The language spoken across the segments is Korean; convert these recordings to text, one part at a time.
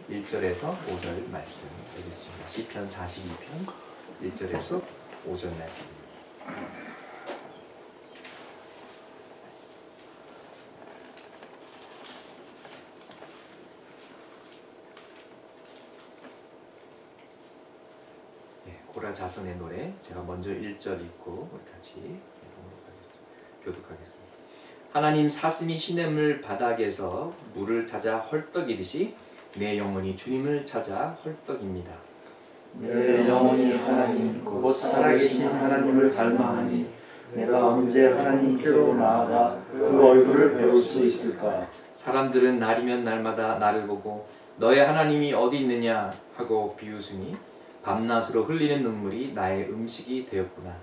1절에서 5절 말씀 되겠습니다. 시편 42편 1절에서 5절 말씀. 고라 자손의 노래, 제가 먼저 1절 읽고 우리 같이 교독하겠습니다. 하나님, 사슴이 시냇물 바닥에서 물을 찾아 헐떡이듯이 내 영혼이 주님을 찾아 헐떡입니다. 내 영혼이 하나님 곧 살아계신 하나님을 갈망하니 내가 언제 하나님께로 나아가 그 얼굴을 배울 수 있을까? 사람들은 날이면 날마다 나를 보고 너의 하나님이 어디 있느냐 하고 비웃으니 밤낮으로 흘리는 눈물이 나의 음식이 되었구나.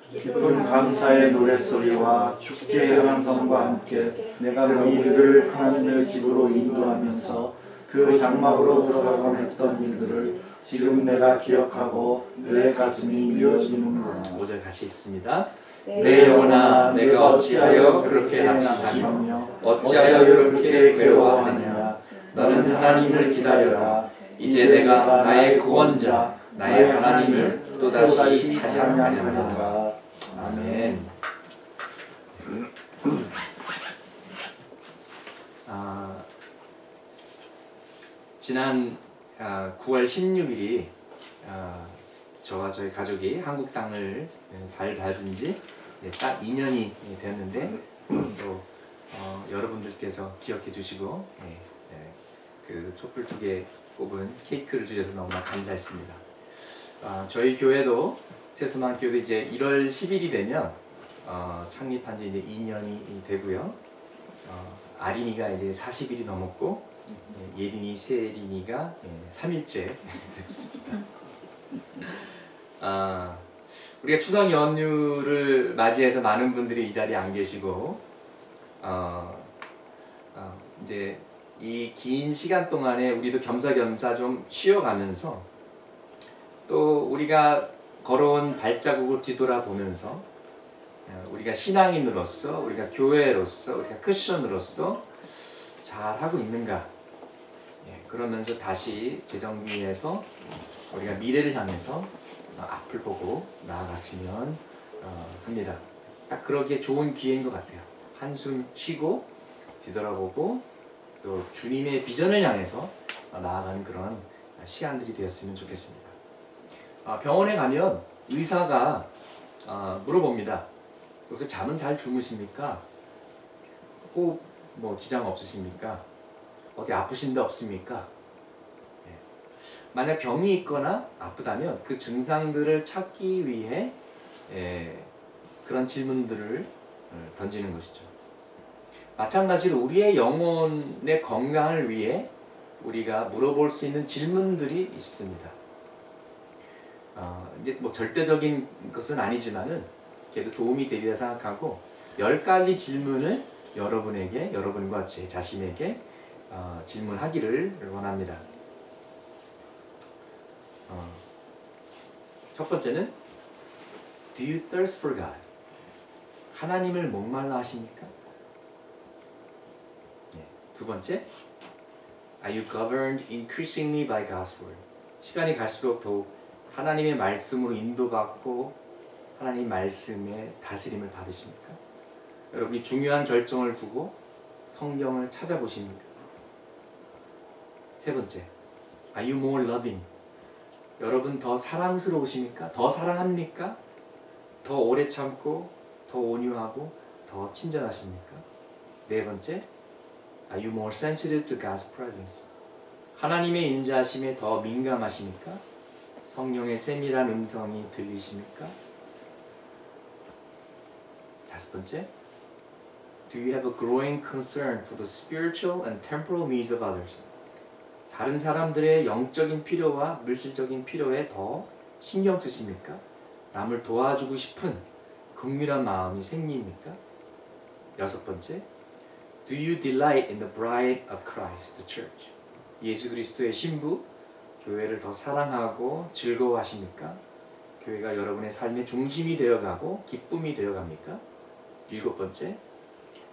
기쁜 감사의 노랫소리와 축제의 함성과 함께 내가 너희를 하나님의 집으로 인도하면서 그 장막으로 들어가곤 했던 일들을 지금 내가 기억하고 내 가슴이 미어지는구나. 5절 같이 있습니다. 내 영혼아, 내가 어찌하여 그렇게 낙심하며 어찌하여 그렇게 괴로워하느냐. 너는 하나님을 기다려라. 이제 내가 나의 구원자, 나의 하나님을 또다시 찬양하련다. 아멘. 지난 9월 16일이 저와 저희 가족이 한국 땅을 밟은 지 딱 2년이 됐는데 또 여러분들께서 기억해 주시고 그 촛불 2개 꼽은 케이크를 주셔서 너무나 감사했습니다. 저희 교회도 세수만교회도 이제 1월 10일이 되면 창립한 지 이제 2년이 되고요. 아린이가 이제 40일이 넘었고 예린이, 세린이가 3일째 됐습니다. 우리가 추석 연휴를 맞이해서 많은 분들이 이 자리에 안 계시고 이제 이 긴 시간 동안에 우리도 겸사겸사 좀 쉬어가면서 또 우리가 걸어온 발자국을 뒤돌아보면서 우리가 신앙인으로서, 우리가 교회로서, 우리가 크리스천으로서 잘하고 있는가, 그러면서 다시 재정비해서 우리가 미래를 향해서 앞을 보고 나아갔으면 합니다. 딱 그러기에 좋은 기회인 것 같아요. 한숨 쉬고 뒤돌아보고 또 주님의 비전을 향해서 나아가는 그런 시간들이 되었으면 좋겠습니다. 병원에 가면 의사가 물어봅니다. 그래서 잠은 잘 주무십니까? 호흡 뭐 지장 없으십니까? 어디 아프신 데 없습니까? 만약 병이 있거나 아프다면 그 증상들을 찾기 위해 그런 질문들을 던지는 것이죠. 마찬가지로 우리의 영혼의 건강을 위해 우리가 물어볼 수 있는 질문들이 있습니다. 이제 뭐 절대적인 것은 아니지만은 그래도 도움이 되리라 생각하고 10가지 질문을 여러분과 제 자신에게 질문하기를 원합니다. 첫 번째는 Do you thirst for God? 하나님을 목말라 하십니까? 두 번째, Are you governed increasingly by God's word? 시간이 갈수록 더욱 하나님의 말씀으로 인도받고 하나님 말씀의 다스림을 받으십니까? 여러분이 중요한 결정을 두고 성경을 찾아보십니까? 세 번째, Are you more loving? 여러분 더 사랑스러우십니까? 더 사랑합니까? 더 오래 참고 더 온유하고 더 친절하십니까? 네 번째, Are you more sensitive to God's presence? 하나님의 임재하심에 더 민감하십니까? 성령의 세밀한 음성이 들리십니까? 다섯 번째, Do you have a growing concern for the spiritual and temporal needs of others? 다른 사람들의 영적인 필요와 물질적인 필요에 더 신경 쓰십니까? 남을 도와주고 싶은 긍휼한 마음이 생깁니까? 여섯 번째, Do you delight in the bride of Christ, the church? 예수 그리스도의 신부, 교회를 더 사랑하고 즐거워하십니까? 교회가 여러분의 삶의 중심이 되어가고 기쁨이 되어갑니까? 일곱 번째,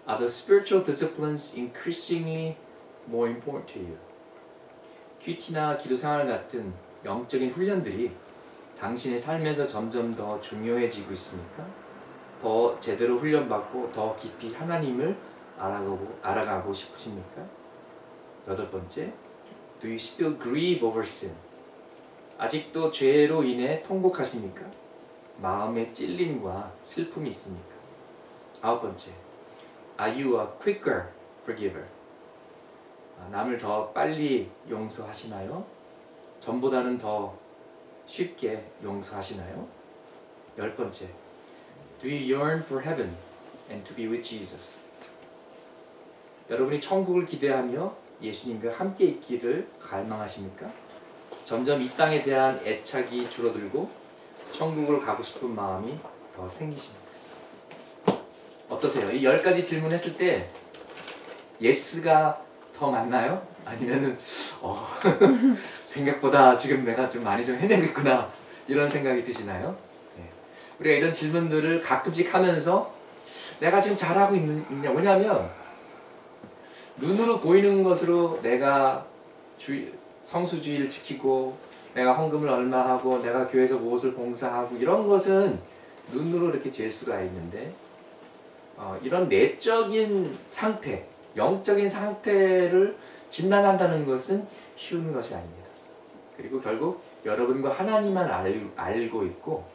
Are the spiritual disciplines increasingly more important to you? 큐티나 기도 생활 같은 영적인 훈련들이 당신의 삶에서 점점 더 중요해지고 있습니까? 더 제대로 훈련받고 더 깊이 하나님을 알아가고 싶으십니까? 8번째, Do you still grieve over sin? 아직도 죄로 인해 통곡하십니까? 마음의 찔림과 슬픔이 있습니까? 9번째, Are you a quicker forgiver? 남을 더 빨리 용서하시나요? 전보다는 더 쉽게 용서하시나요? 10번째, Do you yearn for heaven and to be with Jesus? 여러분이 천국을 기대하며 예수님과 함께 있기를 갈망하십니까? 점점 이 땅에 대한 애착이 줄어들고 천국으로 가고 싶은 마음이 더 생기십니까? 어떠세요? 이 10가지 질문했을 때 예스가 더 맞나요? 아니면은 생각보다 지금 내가 좀 많이 좀 해내겠구나 이런 생각이 드시나요? 네. 우리가 이런 질문들을 가끔씩 하면서 내가 지금 잘하고 있냐? 왜냐하면 눈으로 보이는 것으로 내가 성수주의를 지키고 내가 헌금을 얼마 하고 내가 교회에서 무엇을 봉사하고 이런 것은 눈으로 이렇게 잴 수가 있는데 이런 내적인 상태, 영적인 상태를 진단한다는 것은 쉬운 것이 아닙니다. 그리고 결국 여러분과 하나님만 알고 있고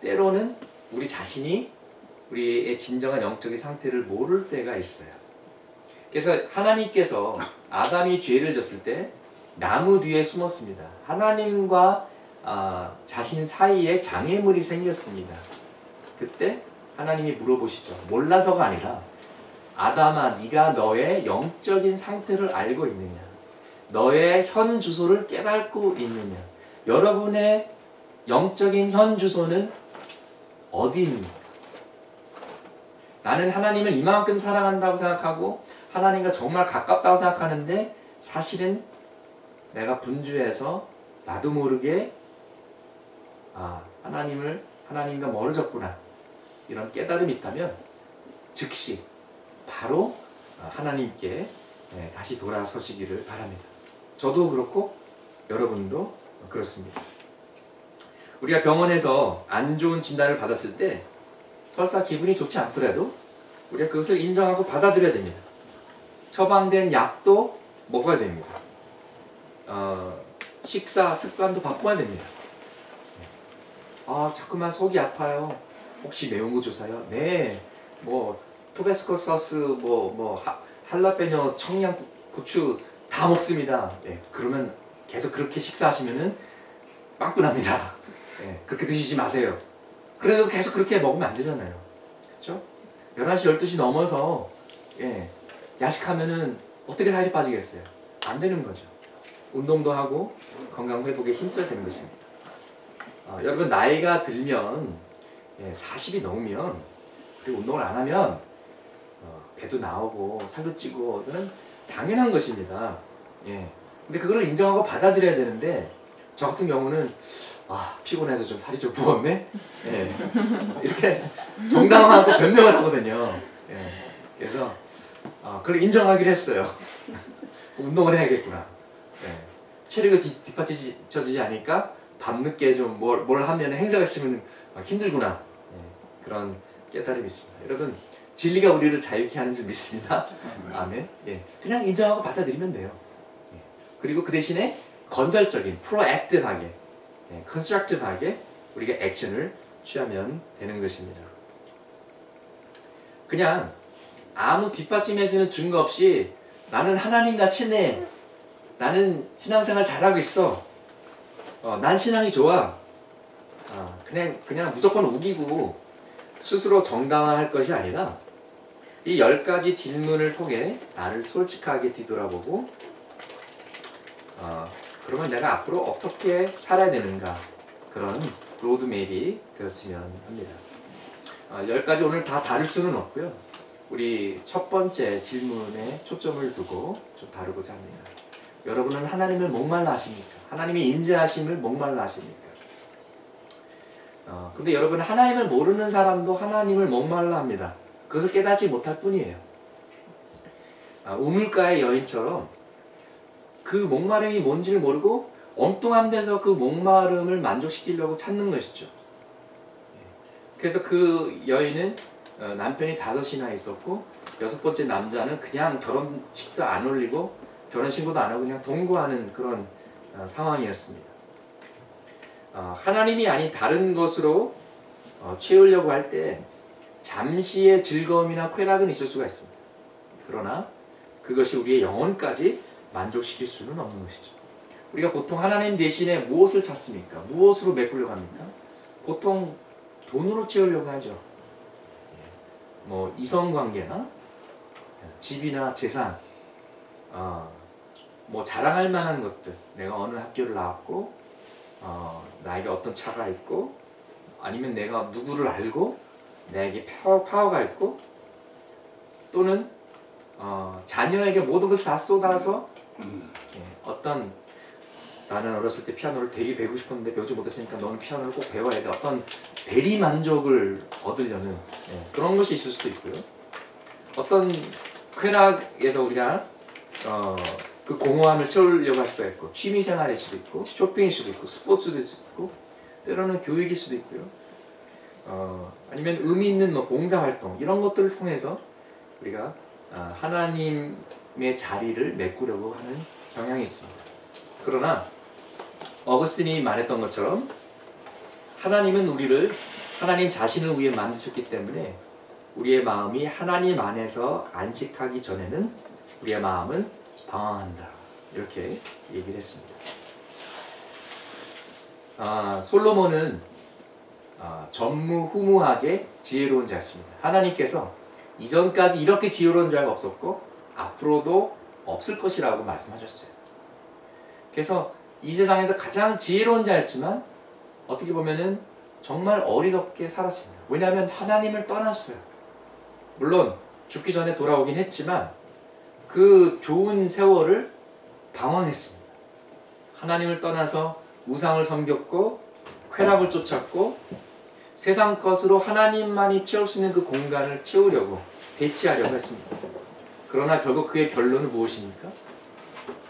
때로는 우리 자신이 우리의 진정한 영적인 상태를 모를 때가 있어요. 그래서 하나님께서 아담이 죄를 졌을 때 나무 뒤에 숨었습니다. 하나님과 자신 사이에 장애물이 생겼습니다. 그때 하나님이 물어보시죠. 몰라서가 아니라 아담아, 네가 너의 영적인 상태를 알고 있느냐? 너의 현 주소를 깨닫고 있느냐? 여러분의 영적인 현 주소는 어디입니까? 나는 하나님을 이만큼 사랑한다고 생각하고 하나님과 정말 가깝다고 생각하는데 사실은 내가 분주해서 나도 모르게 하나님과 멀어졌구나 이런 깨달음이 있다면 즉시 바로 하나님께 다시 돌아서시기를 바랍니다. 저도 그렇고 여러분도 그렇습니다. 우리가 병원에서 안 좋은 진단을 받았을 때 설사 기분이 좋지 않더라도 우리가 그것을 인정하고 받아들여야 됩니다. 처방된 약도 먹어야 됩니다. 식사 습관도 바꿔야 됩니다. 자꾸만 속이 아파요. 혹시 매운 거 주세요? 네. 토베스코 소스, 할라페뇨, 청양 고추 다 먹습니다. 네. 그러면 계속 그렇게 식사하시면은 빵꾸 납니다. 네. 그렇게 드시지 마세요. 그래도 계속 그렇게 먹으면 안 되잖아요. 그렇죠? 11시, 12시 넘어서 야식하면은 어떻게 살이 빠지겠어요? 안 되는 거죠. 운동도 하고 건강 회복에 힘써야 되는 것입니다. 여러분 나이가 들면 40이 넘으면 그리고 운동을 안 하면 배도 나오고 살도 찌고 그건 당연한 것입니다. 근데 그걸 인정하고 받아들여야 되는데 저 같은 경우는 피곤해서 좀 살이 좀 부었네? 이렇게 정당하고 변명을 하거든요. 그래서 그걸 인정하기로 했어요. 운동을 해야겠구나. 체력이 뒷받쳐지지 않으니까 밤늦게 좀 뭘 하면 행사가 있으면 힘들구나. 그런 깨달음이 있습니다. 여러분 진리가 우리를 자유케 하는 줄 믿습니다. 아멘. 그냥 인정하고 받아들이면 돼요. 그리고 그 대신에 건설적인, 프로액티브하게, 컨스트럭티브하게 우리가 액션을 취하면 되는 것입니다. 그냥 아무 뒷받침해주는 증거 없이 나는 하나님과 친해, 나는 신앙생활 잘하고 있어, 난 신앙이 좋아, 그냥 무조건 우기고 스스로 정당화할 것이 아니라 이 10가지 질문을 통해 나를 솔직하게 뒤돌아보고 그러면 내가 앞으로 어떻게 살아야 되는가, 그런 로드맵이 되었으면 합니다. 10가지 오늘 다 다룰 수는 없고요. 우리 첫 번째 질문에 초점을 두고 좀 다루고자 합니다. 여러분은 하나님을 목말라 하십니까? 하나님의 인자하심을 목말라 하십니까? 근데 여러분 하나님을 모르는 사람도 하나님을 목말라 합니다. 그것을 깨닫지 못할 뿐이에요. 우물가의 여인처럼 그 목마름이 뭔지를 모르고 엉뚱한 데서 그 목마름을 만족시키려고 찾는 것이죠. 그래서 그 여인은 남편이 5이나 있었고 6번째 남자는 그냥 결혼식도 안 올리고 결혼신고도 안 하고 그냥 동거하는 그런 상황이었습니다. 하나님이 아닌 다른 것으로 채우려고 할 때 잠시의 즐거움이나 쾌락은 있을 수가 있습니다. 그러나 그것이 우리의 영혼까지 만족시킬 수는 없는 것이죠. 우리가 보통 하나님 대신에 무엇을 찾습니까? 무엇으로 메꾸려고 합니까? 보통 돈으로 채우려고 하죠. 뭐 이성관계나 집이나 재산, 뭐 자랑할 만한 것들, 내가 어느 학교를 나왔고 나에게 어떤 차가 있고 아니면 내가 누구를 알고 내게 파워가 있고 또는 자녀에게 모든 것을 다 쏟아서 어떤 나는 어렸을 때 피아노를 되게 배우고 싶었는데 배우지 못했으니까 너는 피아노를 꼭 배워야 돼. 어떤 대리 만족을 얻으려는 그런 것이 있을 수도 있고요. 어떤 쾌락에서 우리가 그 공허함을 채우려고 할 수도 있고 취미 생활일 수도 있고 쇼핑일 수도 있고 스포츠도 있을 수도 있고 때로는 교육일 수도 있고요. 아니면 의미 있는 뭐 봉사활동 이런 것들을 통해서 우리가 하나님의 자리를 메꾸려고 하는 경향이 있습니다. 그러나 어거스틴이 말했던 것처럼 하나님은 우리를 하나님 자신을 위해 만드셨기 때문에 우리의 마음이 하나님 안에서 안식하기 전에는 우리의 마음은 방황한다. 이렇게 얘기를 했습니다. 솔로몬은 전무후무하게 지혜로운 자였습니다. 하나님께서 이전까지 이렇게 지혜로운 자가 없었고 앞으로도 없을 것이라고 말씀하셨어요. 그래서 이 세상에서 가장 지혜로운 자였지만 어떻게 보면은 정말 어리석게 살았습니다. 왜냐하면 하나님을 떠났어요. 물론 죽기 전에 돌아오긴 했지만 그 좋은 세월을 방황했습니다. 하나님을 떠나서 우상을 섬겼고 쾌락을 쫓았고 세상 것으로 하나님만이 채울 수 있는 그 공간을 채우려고 대치하려고 했습니다. 그러나 결국 그의 결론은 무엇입니까?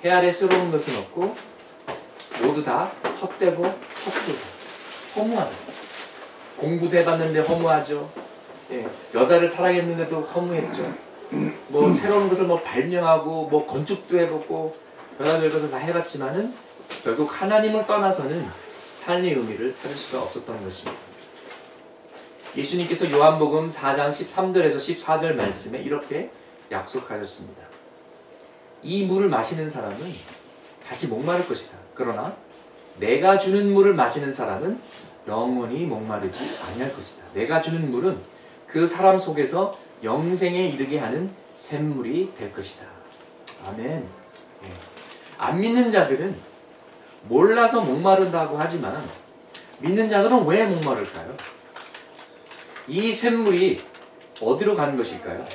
해 아래 새로운 것은 없고 모두 다 헛되고 헛되고 허무하다. 공부도 해봤는데 허무하죠. 여자를 사랑했는데도 허무했죠. 뭐 새로운 것을 뭐 발명하고 뭐 건축도 해보고 별의별 것을 다 해봤지만은 결국 하나님을 떠나서는 삶의 의미를 찾을 수가 없었던 것입니다. 예수님께서 요한복음 4장 13절에서 14절 말씀에 이렇게 약속하셨습니다. 이 물을 마시는 사람은 다시 목마를 것이다. 그러나 내가 주는 물을 마시는 사람은 영원히 목마르지 아니할 것이다. 내가 주는 물은 그 사람 속에서 영생에 이르게 하는 샘물이 될 것이다. 아멘. 안 믿는 자들은 몰라서 목마른다고 하지만 믿는 자들은 왜 목마를까요? 이 샘물이 어디로 가는 것일까요?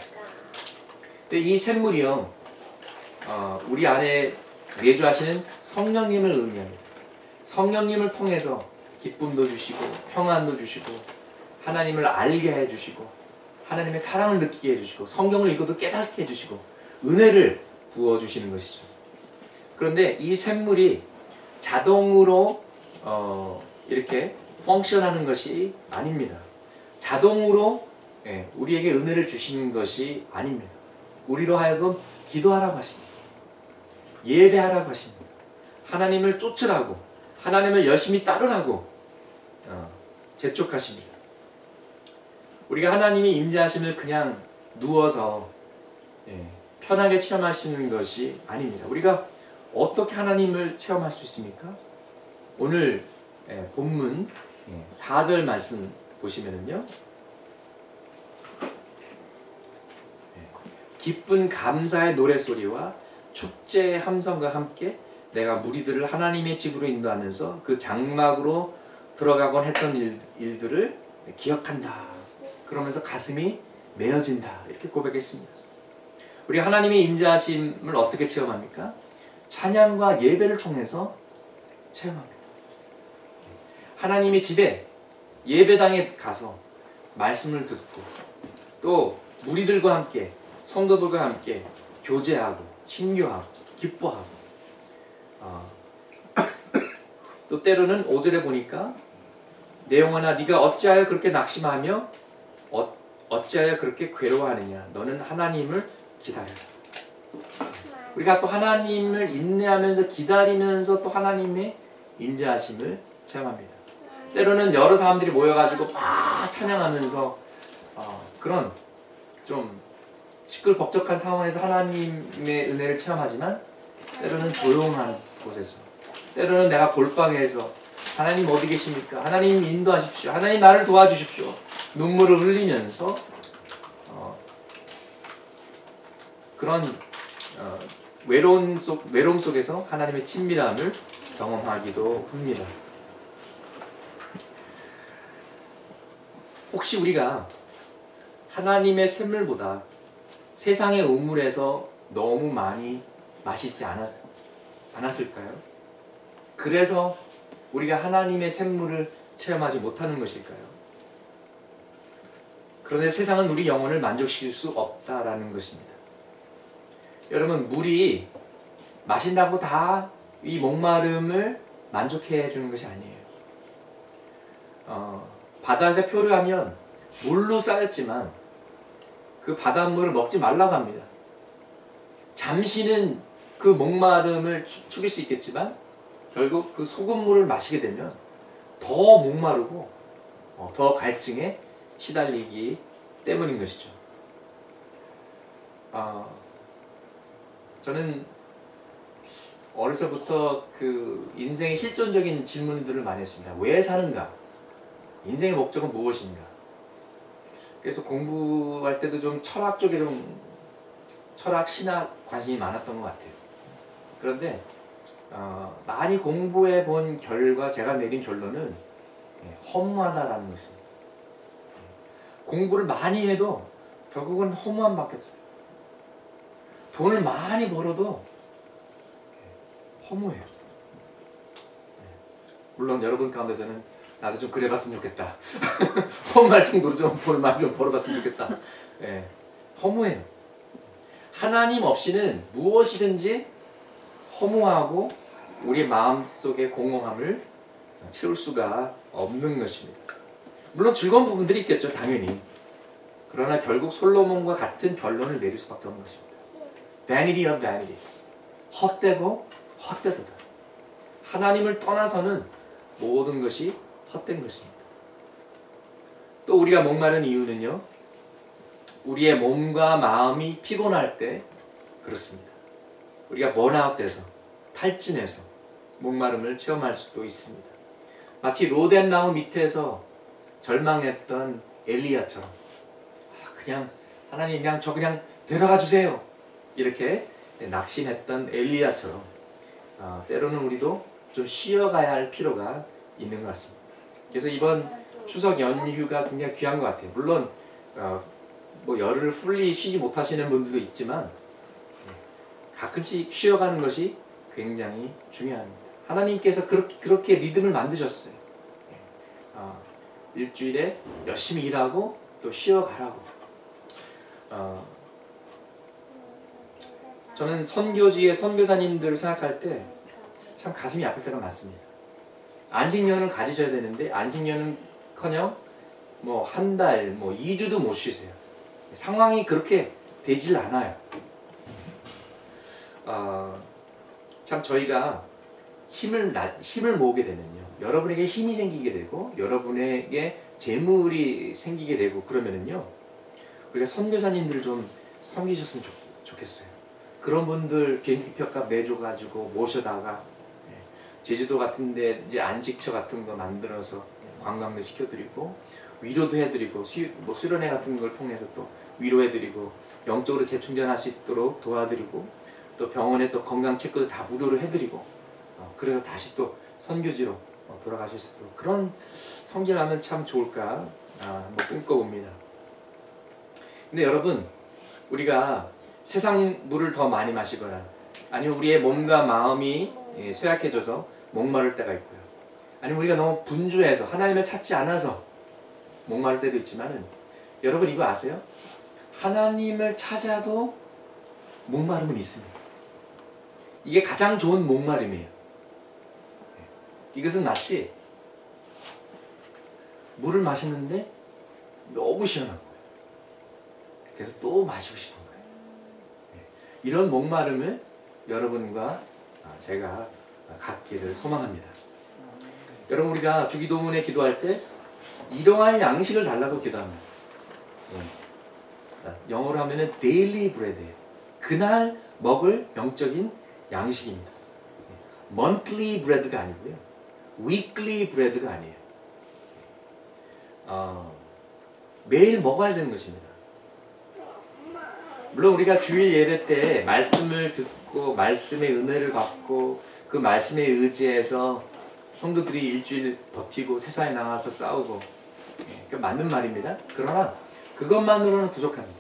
근데 이 샘물이요, 우리 안에 내주하시는 성령님을 의미합니다. 성령님을 통해서 기쁨도 주시고 평안도 주시고 하나님을 알게 해주시고 하나님의 사랑을 느끼게 해주시고 성경을 읽어도 깨닫게 해주시고 은혜를 부어주시는 것이죠. 그런데 이 샘물이 자동으로 이렇게 펑션하는 것이 아닙니다. 자동으로 우리에게 은혜를 주시는 것이 아닙니다. 우리로 하여금 기도하라고 하십니다. 예배하라고 하십니다. 하나님을 쫓으라고 하나님을 열심히 따르라고 재촉하십니다. 우리가 하나님이 임재하심을 그냥 누워서 편하게 체험하시는 것이 아닙니다. 우리가 어떻게 하나님을 체험할 수 있습니까? 오늘 본문 4절 말씀 보시면은요, 기쁜 감사의 노래소리와 축제의 함성과 함께 내가 무리들을 하나님의 집으로 인도하면서 그 장막으로 들어가곤 했던 일들을 기억한다. 그러면서 가슴이 메어진다. 이렇게 고백했습니다. 우리 하나님의 임재하심을 어떻게 체험합니까? 찬양과 예배를 통해서 체험합니다. 하나님의 집에 예배당에 가서 말씀을 듣고 또 무리들과 함께 성도들과 함께 교제하고 친교하고 기뻐하고 또 때로는 5절에 보니까 내 영혼아 네가 어찌하여 그렇게 낙심하며 어찌하여 그렇게 괴로워하느냐 너는 하나님을 기다려라. 우리가 또 하나님을 인내하면서 기다리면서 또 하나님의 임재하심을 체험합니다. 때로는 여러 사람들이 모여가지고 막 찬양하면서 그런 좀 시끌벅적한 상황에서 하나님의 은혜를 체험하지만 때로는 조용한 곳에서 때로는 내가 골방에서 하나님 어디 계십니까? 하나님 인도하십시오. 하나님 나를 도와주십시오. 눈물을 흘리면서 그런 외로움 속에서 하나님의 친밀함을 경험하기도 합니다. 혹시 우리가 하나님의 샘물보다 세상의 우물에서 너무 많이 마시지 않았을까요? 그래서 우리가 하나님의 샘물을 체험하지 못하는 것일까요? 그런데 세상은 우리 영혼을 만족시킬 수 없다라는 것입니다. 여러분, 물이 마신다고 다 이 목마름을 만족해 주는 것이 아니에요. 바다에서 표류하면 물로 쌓였지만 그 바닷물을 먹지 말라고 합니다. 잠시는 그 목마름을 죽일 수 있겠지만 결국 그 소금물을 마시게 되면 더 목마르고 더 갈증에 시달리기 때문인 것이죠. 저는 어려서부터 그 인생의 실존적인 질문들을 많이 했습니다. 왜 사는가? 인생의 목적은 무엇인가? 그래서 공부할 때도 좀 철학 쪽에 철학, 신학 관심이 많았던 것 같아요. 그런데 많이 공부해 본 결과 제가 내린 결론은 허무하다라는 것입니다. 공부를 많이 해도 결국은 허무함밖에 없어요. 돈을 많이 벌어도 허무해요. 물론 여러분 가운데서는 나도 좀 그래봤으면 좋겠다. 허무할 정도로 좀 돈을 많이 좀 벌어봤으면 좋겠다. 허무해요. 하나님 없이는 무엇이든지 허무하고 우리의 마음속의 공허함을 채울 수가 없는 것입니다. 물론 즐거운 부분들이 있겠죠, 당연히. 그러나 결국 솔로몬과 같은 결론을 내릴 수밖에 없는 것입니다. Vanity of vanities. 헛되고 헛되도다. 하나님을 떠나서는 모든 것이 헛된 것입니다. 또 우리가 목마른 이유는요, 우리의 몸과 마음이 피곤할 때 그렇습니다. 우리가 번아웃돼서 탈진해서 목마름을 체험할 수도 있습니다. 마치 로뎀나무 밑에서 절망했던 엘리야처럼 그냥 하나님 저 그냥 데려가 주세요 이렇게 낙심했던 엘리야처럼 때로는 우리도 좀 쉬어가야 할 필요가 있는 것 같습니다. 그래서 이번 추석 연휴가 굉장히 귀한 것 같아요. 물론 뭐 열흘을 풀리 쉬지 못하시는 분들도 있지만 가끔씩 쉬어가는 것이 굉장히 중요합니다. 하나님께서 그렇게 리듬을 만드셨어요. 일주일에 열심히 일하고 또 쉬어가라고. 저는 선교지의 선교사님들을 생각할 때 참 가슴이 아플 때가 많습니다. 안식년을 가지셔야 되는데 안식년은커녕 뭐 한 달, 뭐 2주도 못 쉬세요. 상황이 그렇게 되질 않아요. 참 저희가 힘을 모으게 되면요, 여러분에게 힘이 생기게 되고 여러분에게 재물이 생기게 되고 그러면은요, 우리가 선교사님들을 좀 섬기셨으면 좋겠어요. 그런 분들 비행기표값 내줘가지고 모셔다가 제주도 같은데 이제 안식처 같은 거 만들어서 관광도 시켜드리고 위로도 해드리고 수련회 같은 걸 통해서 또 위로해드리고 영적으로 재충전할 수 있도록 도와드리고 또 병원에 또 건강 체크도 다 무료로 해드리고 그래서 다시 또 선교지로 돌아가실 수 있도록 그런 섬기를 하면 참 좋을까 한번 꿈꿔봅니다. 근데 여러분, 우리가 세상 물을 더 많이 마시거나 아니면 우리의 몸과 마음이 쇠약해져서 목마를 때가 있고요. 아니면 우리가 너무 분주해서 하나님을 찾지 않아서 목마를 때도 있지만은 여러분 이거 아세요? 하나님을 찾아도 목마름은 있습니다. 이게 가장 좋은 목마름이에요. 이것은 마치 물을 마셨는데 너무 시원한 거예요. 그래서 또 마시고 싶은 거예요. 이런 목마름을 여러분과 제가 갖기를 소망합니다. 여러분, 우리가 주기도문에 기도할 때 이러한 양식을 달라고 기도합니다. 영어로 하면은 daily bread예요. 그날 먹을 영적인 양식입니다. monthly bread가 아니고요. weekly bread가 아니에요. 매일 먹어야 되는 것입니다. 물론 우리가 주일 예배 때 말씀을 듣고 말씀의 은혜를 받고 그 말씀에 의지해서 성도들이 일주일 버티고 세상에 나가서 싸우고, 그 맞는 말입니다. 그러나 그것만으로는 부족합니다.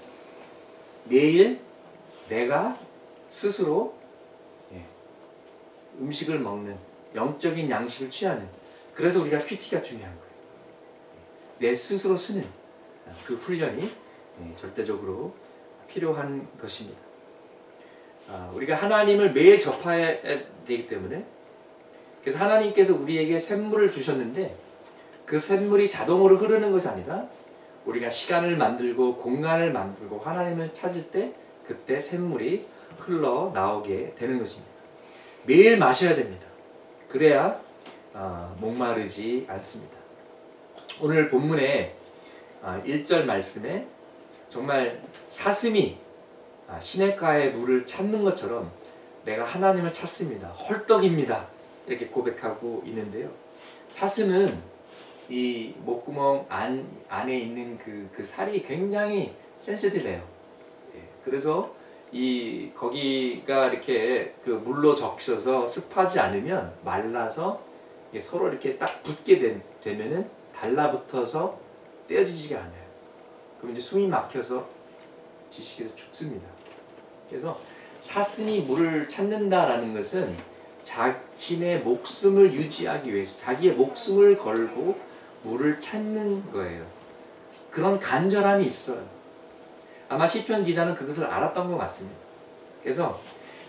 매일 내가 스스로 음식을 먹는, 영적인 양식을 취하는, 그래서 우리가 큐티가 중요한 거예요. 내 스스로 쓰는 그 훈련이 절대적으로 필요한 것입니다. 우리가 하나님을 매일 접해야 되기 때문에, 그래서 하나님께서 우리에게 샘물을 주셨는데 그 샘물이 자동으로 흐르는 것이 아니라 우리가 시간을 만들고 공간을 만들고 하나님을 찾을 때 그때 샘물이 흘러나오게 되는 것입니다. 매일 마셔야 됩니다. 그래야 목마르지 않습니다. 오늘 본문의 1절 말씀에 정말 사슴이 시냇가의 물을 찾는 것처럼 내가 하나님을 찾습니다. 헐떡입니다. 이렇게 고백하고 있는데요. 사슴은 이 목구멍 안에 있는 그 살이 굉장히 센시티브해요. 그래서 거기가 이렇게 그 물로 적셔서 습하지 않으면 말라서 서로 이렇게 딱 붙게 되면은 달라붙어서 떼어지지가 않아요. 그럼 이제 숨이 막혀서 지식에서 죽습니다. 그래서 사슴이 물을 찾는다라는 것은 자신의 목숨을 유지하기 위해서 자기의 목숨을 걸고 물을 찾는 거예요. 그런 간절함이 있어요. 아마 시편 기자는 그것을 알았던 것 같습니다. 그래서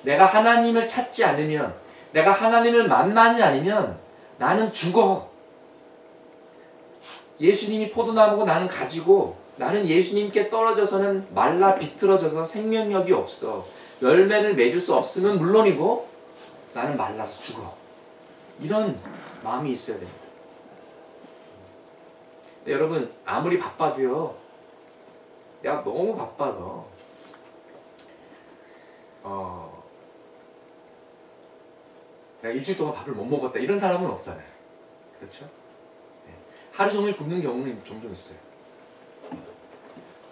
내가 하나님을 찾지 않으면, 내가 하나님을 만나지 않으면 나는 죽어. 예수님이 포도나무고 나는 가지고, 나는 예수님께 떨어져서는 말라 비틀어져서 생명력이 없어. 열매를 맺을 수 없으면 물론이고 나는 말라서 죽어. 이런 마음이 있어야 됩니다. 근데 여러분, 아무리 바빠도요, 내가 너무 바빠서 내가 일주일 동안 밥을 못 먹었다, 이런 사람은 없잖아요. 그렇죠? 하루 종일 굶는 경우는 종종 있어요.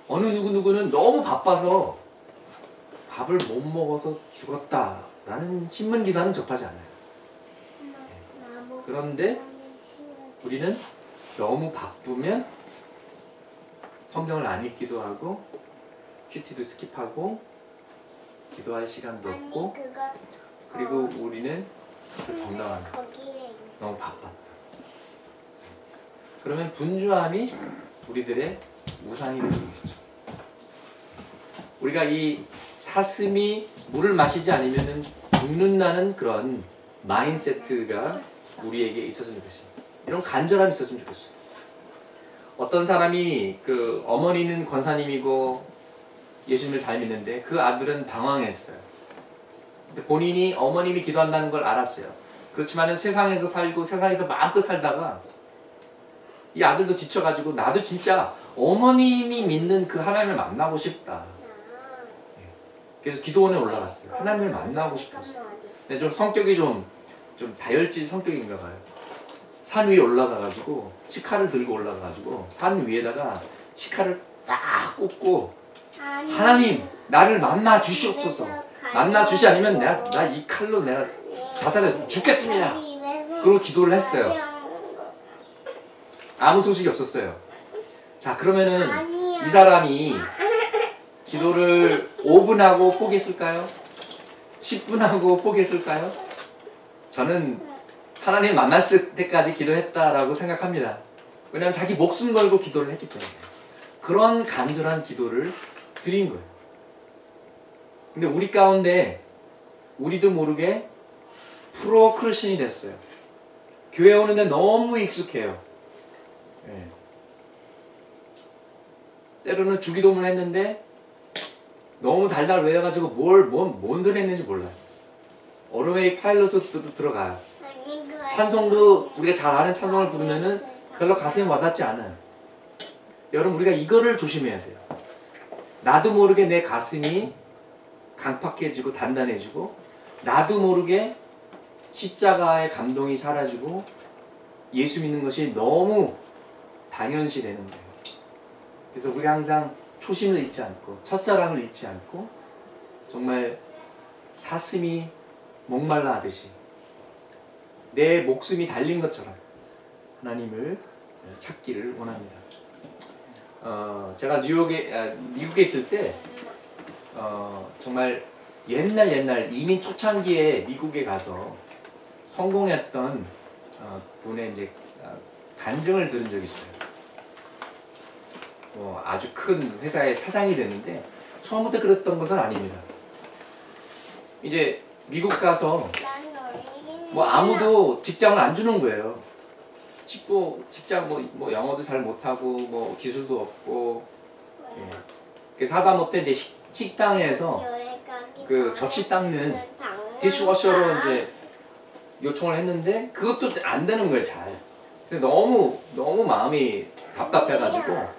어느 누구는 너무 바빠서 밥을 못 먹어서 죽었다라는 신문 기사는 접하지 않아요. 그런데 우리는 너무 바쁘면 성경을 안 읽기도 하고 큐티도 스킵하고 기도할 시간도 없고, 그리고 우리는 정당합니다. 너무 바빴다. 그러면 분주함이 우리들의 우상이 되는 것이죠. 우리가 이 사슴이 물을 마시지 않으면 죽는다는 그런 마인세트가 우리에게 있었으면 좋겠어요. 이런 간절함이 있었으면 좋겠어요. 어떤 사람이 그 어머니는 권사님이고 예수님을 잘 믿는데 그 아들은 방황했어요. 근데 본인이 어머님이 기도한다는 걸 알았어요. 그렇지만은 세상에서 살고 세상에서 마음껏 살다가 이 아들도 지쳐가지고 나도 진짜 어머님이 믿는 그 하나님을 만나고 싶다. 그래서 기도원에 올라갔어요. 하나님을 만나고 싶었어요. 근데 좀 성격이 좀 다혈질 성격인가 봐요. 산 위에 올라가가지고 시카를 들고 올라가가지고 산 위에다가 시카를 딱 꽂고 하나님 나를 만나 주시옵소서. 만나 주시 아니면 나 이 칼로 내가 자살해서 죽겠습니다. 그러고 기도를 했어요. 아무 소식이 없었어요. 자, 그러면은 이 사람이 기도를 5분 하고 포기했을까요? 10분 하고 포기했을까요? 저는 하나님 만날 때까지 기도했다라고 생각합니다. 왜냐하면 자기 목숨 걸고 기도를 했기 때문에. 그런 간절한 기도를 드린 거예요. 근데 우리 가운데 우리도 모르게 프로 크리스천이 됐어요. 교회 오는데 너무 익숙해요. 예. 때로는 주기도문 했는데 너무 달달 외워가지고 뭔 소리 했는지 몰라요. 어로웨이 파일럿도 들어가요. 찬송도 우리가 잘 아는 찬송을 부르면은 별로 가슴에 와닿지 않아요. 여러분, 우리가 이거를 조심해야 돼요. 나도 모르게 내 가슴이 강팍해지고 단단해지고, 나도 모르게 십자가의 감동이 사라지고 예수 믿는 것이 너무 당연시 되는 거예요. 그래서 우리가 항상 초심을 잃지 않고 첫사랑을 잃지 않고 정말 사슴이 목말라 하듯이 내 목숨이 달린 것처럼 하나님을 찾기를 원합니다. 제가 미국에 있을 때 정말 옛날 이민 초창기에 미국에 가서 성공했던 분의 이제 간증을 들은 적이 있어요. 아주 큰 회사의 사장이 됐는데 처음부터 그랬던 것은 아닙니다. 이제 미국 가서 아무도 직장을 안 주는 거예요. 직장 영어도 잘 못하고 기술도 없고, 예. 그래서 하다못해 이제 식당에서 그 접시 닦는 디시워셔로 이제 요청을 했는데 그것도 안 되는 거예요, 잘. 근데 너무 마음이 답답해가지고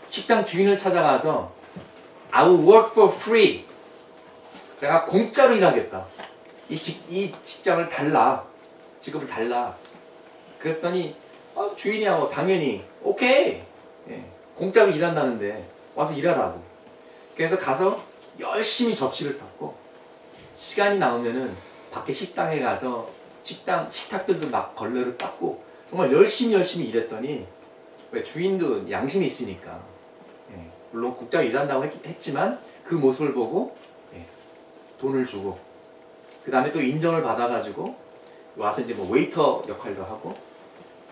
식당 주인을 찾아가서 I will work for free. 내가 공짜로 일하겠다. 이 직장을 달라. 직업을 달라. 그랬더니 주인이 당연히 오케이. 예, 공짜로 일한다는데 와서 일하라고. 그래서 가서 열심히 접시를 닦고 시간이 나오면은 밖에 식당에 가서 식탁들도 막 걸레로 닦고 정말 열심히 일했더니 왜 주인도 양심이 있으니까, 예, 물론 공짜로 일한다고 했지만 그 모습을 보고, 예, 돈을 주고 그 다음에 또 인정을 받아가지고 와서 이제 웨이터 역할도 하고,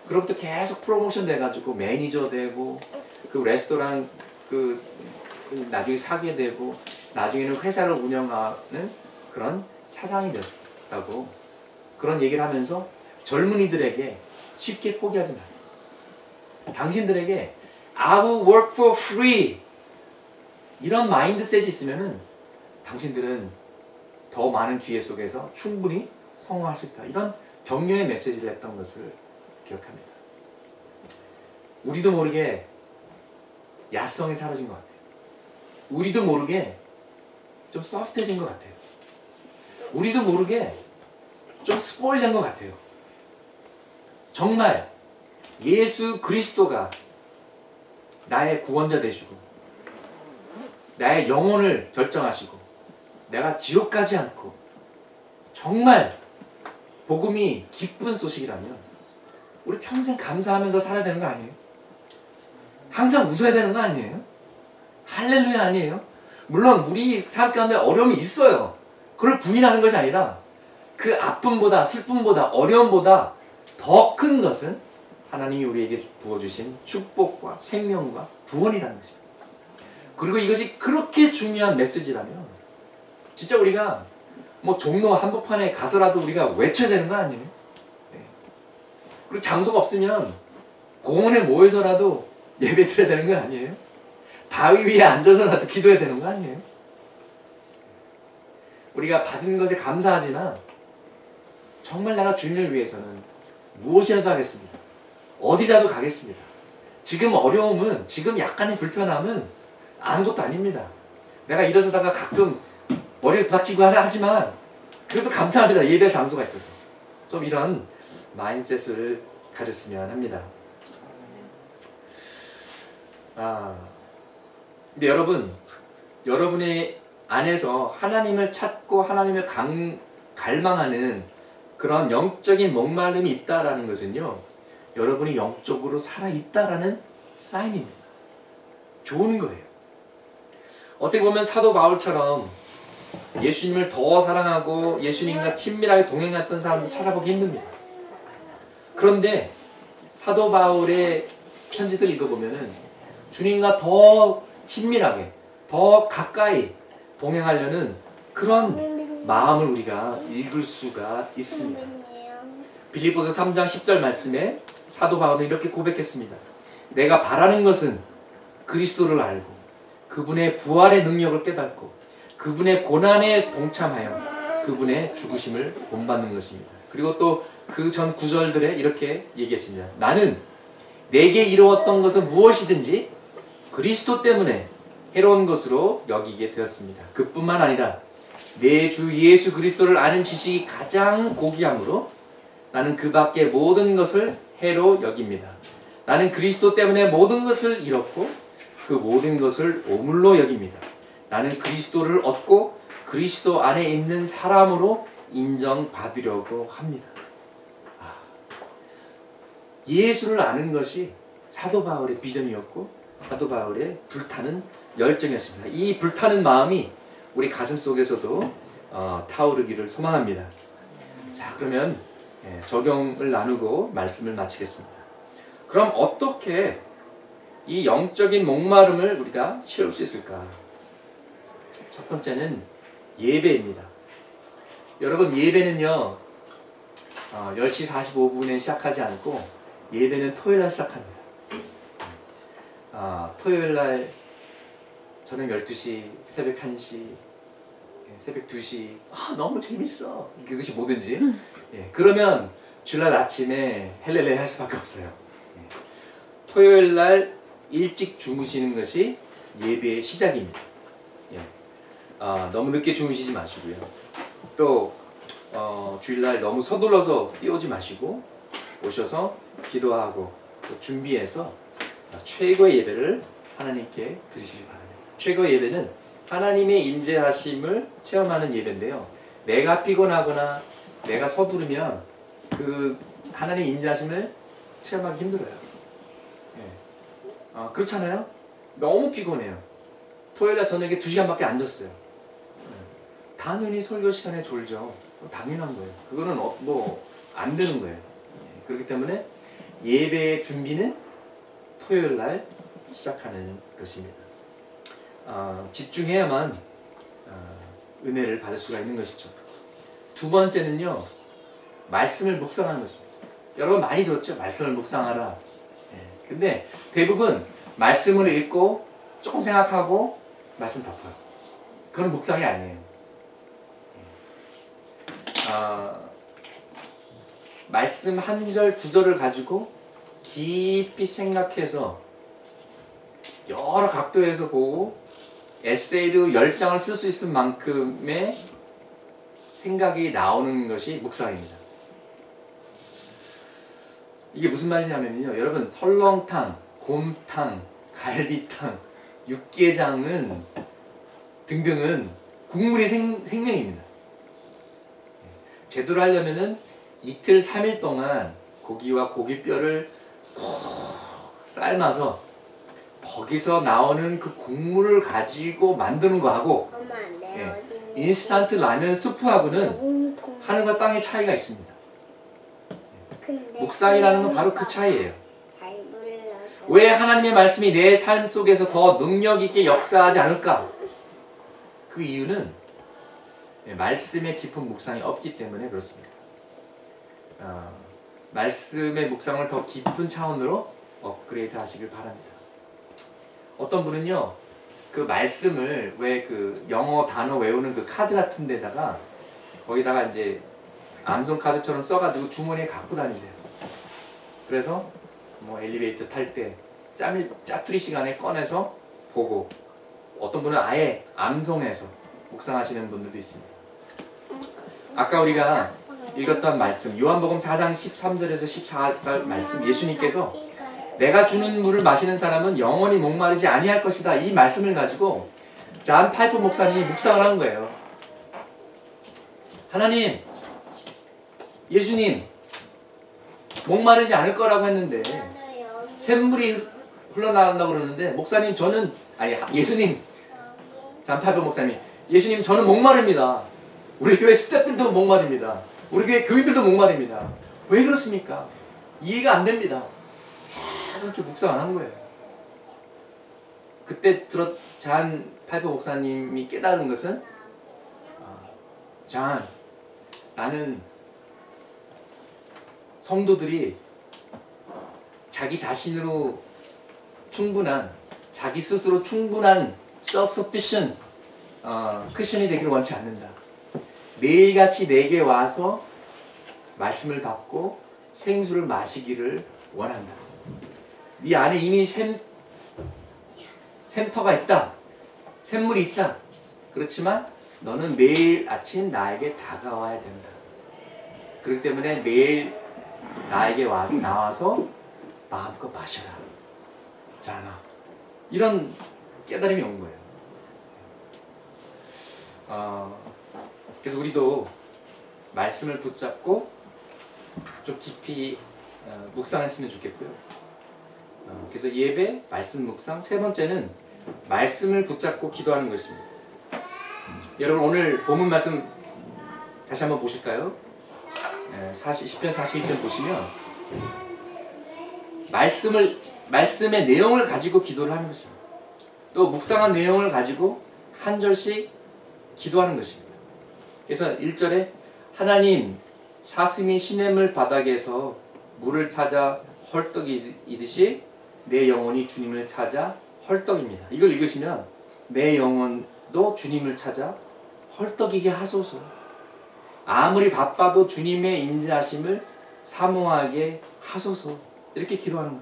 그로부터 계속 프로모션 돼가지고 매니저 되고 그 레스토랑 나중에 사게 되고 나중에는 회사를 운영하는 그런 사장이 됐다고 그런 얘기를 하면서 젊은이들에게 쉽게 포기하지 마요. 당신들에게 I will work for free 이런 마인드셋이 있으면은 당신들은 더 많은 기회 속에서 충분히 성공할 수 있다. 이런 격려의 메시지를 했던 것을 기억합니다. 우리도 모르게 야성이 사라진 것 같아요. 우리도 모르게 좀 소프트해진 것 같아요. 우리도 모르게 좀 스포일된 것 같아요. 정말 예수 그리스도가 나의 구원자 되시고 나의 영혼을 결정하시고 내가 지옥 가지 않고 정말 복음이 기쁜 소식이라면 우리 평생 감사하면서 살아야 되는 거 아니에요? 항상 웃어야 되는 거 아니에요? 할렐루야 아니에요? 물론 우리 삶 가운데 어려움이 있어요. 그걸 부인하는 것이 아니라 그 아픔보다 슬픔보다 어려움보다 더 큰 것은 하나님이 우리에게 부어주신 축복과 생명과 구원이라는 것입니다. 그리고 이것이 그렇게 중요한 메시지라면 진짜 우리가 종로 한복판에 가서라도 우리가 외쳐야 되는 거 아니에요? 네. 그리고 장소가 없으면 공원에 모여서라도 예배 드려야 되는 거 아니에요? 바위 위에 앉아서라도 기도해야 되는 거 아니에요? 우리가 받은 것에 감사하지만 정말 내가 주님을 위해서는 무엇이라도 하겠습니다. 어디라도 가겠습니다. 지금 어려움은, 지금 약간의 불편함은 아무것도 아닙니다. 내가 일어서다가 가끔 머리를 부닥치고 하지만 그래도 감사합니다. 예배 장소가 있어서. 좀 이런 마인드셋을 가졌으면 합니다. 근데 여러분의 안에서 하나님을 찾고 하나님을 갈망하는 그런 영적인 목마름이 있다라는 것은요, 여러분이 영적으로 살아있다라는 사인입니다. 좋은 거예요. 어떻게 보면 사도 바울처럼 예수님을 더 사랑하고 예수님과 친밀하게 동행했던 사람도 찾아보기 힘듭니다. 그런데 사도 바울의 편지들 읽어보면은 주님과 더 친밀하게, 더 가까이 동행하려는 그런 마음을 우리가 읽을 수가 있습니다. 빌립보서 3장 10절 말씀에 사도 바울은 이렇게 고백했습니다. 내가 바라는 것은 그리스도를 알고 그분의 부활의 능력을 깨닫고 그분의 고난에 동참하여 그분의 죽으심을 본받는 것입니다. 그리고 또 그 전 구절들에 이렇게 얘기했습니다. 나는 내게 이루었던 것은 무엇이든지 그리스도 때문에 해로운 것으로 여기게 되었습니다. 그뿐만 아니라 내 주 예수 그리스도를 아는 지식이 가장 고귀함으로 나는 그 밖의 모든 것을 해로 여깁니다. 나는 그리스도 때문에 모든 것을 잃었고 그 모든 것을 오물로 여깁니다. 나는 그리스도를 얻고 그리스도 안에 있는 사람으로 인정받으려고 합니다. 예수를 아는 것이 사도 바울의 비전이었고 사도 바울의 불타는 열정이었습니다. 이 불타는 마음이 우리 가슴 속에서도 타오르기를 소망합니다. 자, 그러면 적용을 나누고 말씀을 마치겠습니다. 그럼 어떻게 이 영적인 목마름을 우리가 채울 수 있을까? 첫 번째는 예배입니다. 여러분, 예배는요 10시 45분에 시작하지 않고 예배는 토요일날 시작합니다. 토요일날 저녁 12시, 새벽 1시, 새벽 2시 너무 재밌어. 그것이 뭐든지 그러면 주일날 아침에 헬렐레 할 수밖에 없어요. 토요일날 일찍 주무시는 것이 예배의 시작입니다. 너무 늦게 주무시지 마시고요. 또 주일날 너무 서둘러서 뛰어오지 마시고 오셔서 기도하고 또 준비해서 최고의 예배를 하나님께 드리시기 바랍니다. 최고의 예배는 하나님의 임재하심을 체험하는 예배인데요. 내가 피곤하거나 내가 서두르면 그 하나님의 임재하심을 체험하기 힘들어요. 그렇잖아요? 너무 피곤해요. 토요일날 저녁에 2시간밖에 안 잤어요. 당연히 설교 시간에 졸죠. 당연한 거예요. 그거는 안 되는 거예요. 그렇기 때문에 예배의 준비는 토요일날 시작하는 것입니다. 집중해야만 은혜를 받을 수가 있는 것이죠. 두 번째는요, 말씀을 묵상하는 것입니다. 여러분 많이 들었죠? 말씀을 묵상하라. 근데 대부분 말씀을 읽고 조금 생각하고 말씀 덮어요. 그건 묵상이 아니에요. 말씀 한 절, 두 절을 가지고 깊이 생각해서 여러 각도에서 보고 에세이로 10장을 쓸 수 있을 만큼의 생각이 나오는 것이 묵상입니다. 이게 무슨 말이냐면요, 여러분 설렁탕, 곰탕, 갈비탕, 육개장은 등등은 국물이 생명입니다. 제대로 하려면은 이틀 3일 동안 고기와 고기뼈를 삶아서 거기서 나오는 그 국물을 가지고 만드는 거하고 인스턴트 라면 스프하고는 하늘과 땅의 차이가 있습니다. 묵상이라는 건 바로 그 차이예요. 왜 하나님의 말씀이 내 삶 속에서 더 능력 있게 역사하지 않을까? 그 이유는 말씀의 깊은 묵상이 없기 때문에 그렇습니다. 말씀의 묵상을 더 깊은 차원으로 업그레이드 하시길 바랍니다. 어떤 분은요, 그 말씀을 왜 그 영어 단어 외우는 그 카드 같은 데다가 거기다가 이제 암송 카드처럼 써가지고 주머니에 갖고 다니세요. 그래서 뭐 엘리베이터 탈 때 짜투리 시간에 꺼내서 보고, 어떤 분은 아예 암송해서 묵상하시는 분들도 있습니다. 아까 우리가 읽었던 말씀, 요한복음 4장 13절에서 14절 말씀, 예수님께서 내가 주는 물을 마시는 사람은 영원히 목마르지 아니할 것이다, 이 말씀을 가지고 잔 파이프 목사님이 묵상을 한 거예요. 하나님, 예수님 목마르지 않을 거라고 했는데 샘물이 흘러나간다고 그러는데, 목사님 저는, 예수님, 잔 파이프 목사님, 예수님 저는 목마릅니다. 우리 교회 스태프들도 목마릅니다. 우리 교회 교인들도 목마릅니다. 왜 그렇습니까? 이해가 안 됩니다. 계속 이렇게 묵상을 한 거예요. 그때 잔 파이프 목사님이 깨달은 것은 잔, 나는 성도들이 자기 자신으로 충분한, 자기 스스로 충분한 self-sufficient 크리스천이 되기를 원치 않는다. 매일같이 내게 와서 말씀을 받고 생수를 마시기를 원한다. 네 안에 이미 샘터가 있다. 샘물이 있다. 그렇지만 너는 매일 아침 나에게 다가와야 된다. 그렇기 때문에 매일 나에게 나와서 마음껏 마셔라. 자나. 이런 깨달음이 온 거예요. 그래서 우리도 말씀을 붙잡고 좀 깊이 묵상했으면 좋겠고요. 그래서 예배, 말씀 묵상. 세 번째는 말씀을 붙잡고 기도하는 것입니다. 여러분 오늘 본문 말씀 다시 한번 보실까요? 10편 41편 보시면 말씀의 내용을 가지고 기도를 하는 것입니다. 또 묵상한 내용을 가지고 한 절씩 기도하는 것입니다. 그래서 1절에 하나님 사슴이 시냇물 바닥에서 물을 찾아 헐떡이듯이 내 영혼이 주님을 찾아 헐떡입니다. 이걸 읽으시면 내 영혼도 주님을 찾아 헐떡이게 하소서. 아무리 바빠도 주님의 인자하심을 사모하게 하소서. 이렇게 기도하는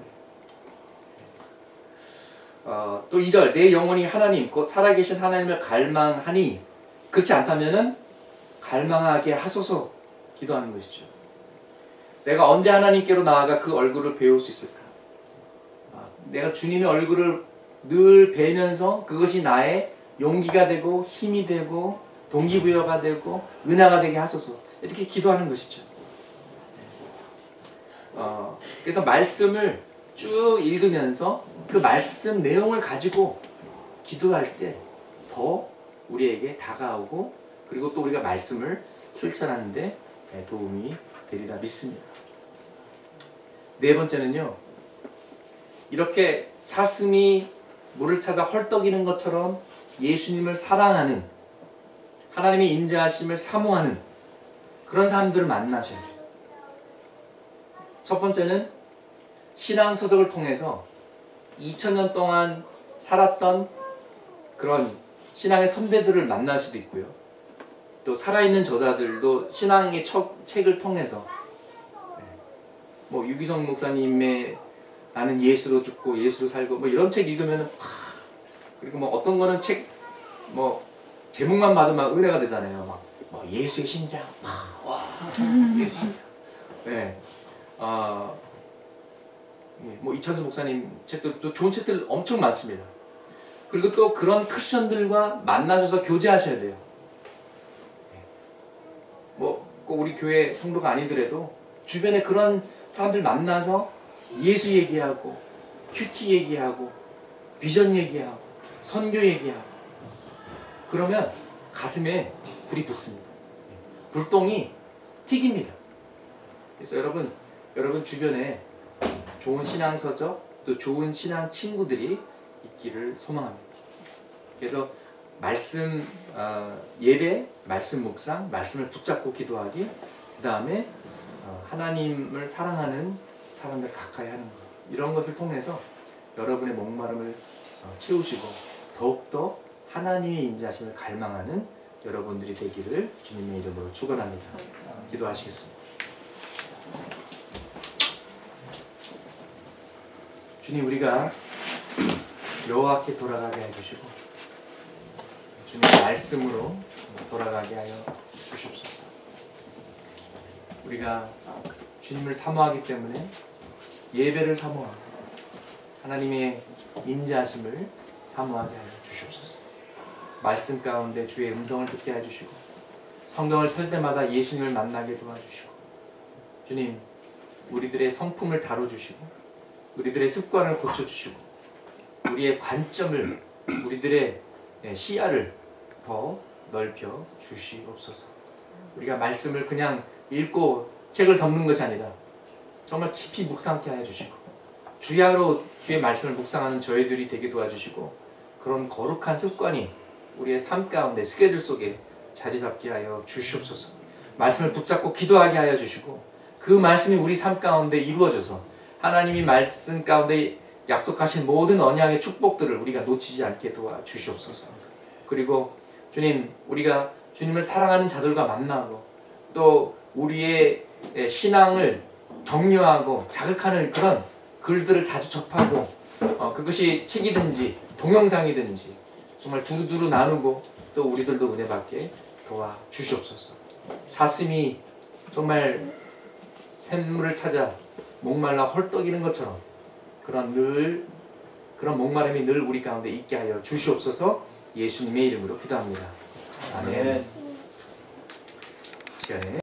거예요. 또 2절 내 영혼이 하나님 곧 살아계신 하나님을 갈망하니 그렇지 않다면은 갈망하게 하소서 기도하는 것이죠. 내가 언제 하나님께로 나아가 그 얼굴을 배울 수 있을까? 내가 주님의 얼굴을 늘 뵈면서 그것이 나의 용기가 되고 힘이 되고 동기부여가 되고 은혜가 되게 하소서. 이렇게 기도하는 것이죠. 그래서 말씀을 쭉 읽으면서 그 말씀 내용을 가지고 기도할 때 더 우리에게 다가오고 그리고 또 우리가 말씀을 실천하는 데 도움이 되리라 믿습니다. 네 번째는요. 이렇게 사슴이 물을 찾아 헐떡이는 것처럼 예수님을 사랑하는 하나님의 인자하심을 사모하는 그런 사람들을 만나셔야 돼요. 첫 번째는 신앙서적을 통해서 2000년 동안 살았던 그런 신앙의 선배들을 만날 수도 있고요. 또 살아있는 저자들도 신앙의 책을 통해서 뭐 유기성 목사님의 나는 예수로 죽고 예수로 살고 뭐 이런 책 읽으면은 그리고 뭐 어떤 거는 책 뭐 제목만 봐도 막 은혜가 되잖아요. 막 뭐 예수의 심장, 와 예수의 심장. 네. 뭐 이찬수 목사님 책도 또 좋은 책들 엄청 많습니다. 그리고 또 그런 크리스천들과 만나셔서 교제하셔야 돼요. 뭐 꼭 우리 교회 성도가 아니더라도 주변에 그런 사람들 만나서 예수 얘기하고 큐티 얘기하고 비전 얘기하고 선교 얘기하고 그러면 가슴에 불이 붙습니다. 불똥이 튀깁니다. 그래서 여러분 주변에 좋은 신앙서적 또 좋은 신앙 친구들이 있기를 소망합니다. 그래서 말씀 예배, 말씀 묵상, 말씀을 붙잡고 기도하기, 그 다음에 하나님을 사랑하는 사람들 가까이 하는 것, 이런 것을 통해서 여러분의 목마름을 채우시고 더욱더 하나님의 인자하심을 갈망하는 여러분들이 되기를 주님의 이름으로 축원합니다. 기도하시겠습니다. 주님, 우리가 여호와께 돌아가게 해주시고 주님의 말씀으로 돌아가게 하여 주시옵소서. 우리가 주님을 사모하기 때문에 예배를 사모하고 하나님의 인자하심을 사모하게 하여 주시옵소서. 말씀 가운데 주의 음성을 듣게 해주시고 성경을 펼 때마다 예수님을 만나게 도와주시고 주님, 우리들의 성품을 다뤄주시고 우리들의 습관을 고쳐주시고 우리의 관점을, 우리들의 시야를 더 넓혀 주시옵소서. 우리가 말씀을 그냥 읽고 책을 덮는 것이 아니라 정말 깊이 묵상케 하여 주시고 주야로 주의 말씀을 묵상하는 저희들이 되게 도와주시고 그런 거룩한 습관이 우리의 삶 가운데 스케줄 속에 자리 잡게 하여 주시옵소서. 말씀을 붙잡고 기도하게 하여 주시고 그 말씀이 우리 삶 가운데 이루어져서 하나님이 말씀 가운데 약속하신 모든 언약의 축복들을 우리가 놓치지 않게 도와주시옵소서. 그리고 주님, 우리가 주님을 사랑하는 자들과 만나고 또 우리의 신앙을 격려하고 자극하는 그런 글들을 자주 접하고 그것이 책이든지 동영상이든지 정말 두루두루 나누고 또 우리들도 은혜 받게 도와주시옵소서. 사슴이 정말 샘물을 찾아 목말라 헐떡이는 것처럼 그런 목마름이 늘 우리 가운데 있게 하여 주시옵소서. 예수님의 이름으로 기도합니다. 아멘. 시간에